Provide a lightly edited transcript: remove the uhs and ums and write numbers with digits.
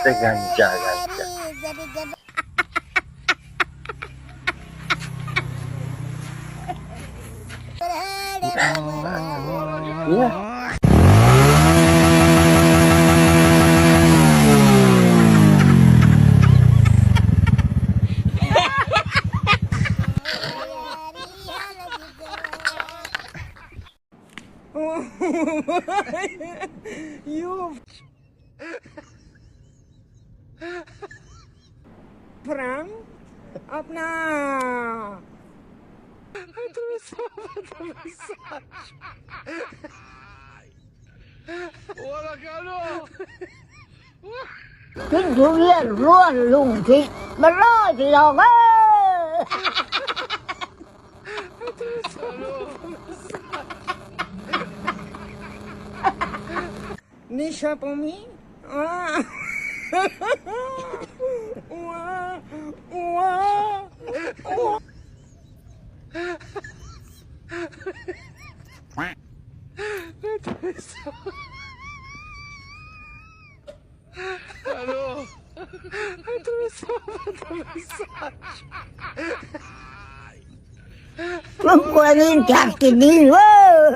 Seganja. Iya. You Frank अपना Chính chủ viên luôn lùng thịt mà lo thì lòng ơi. Nisha pour me? Ah. Allô? Không qua nên chặt thì đi quá.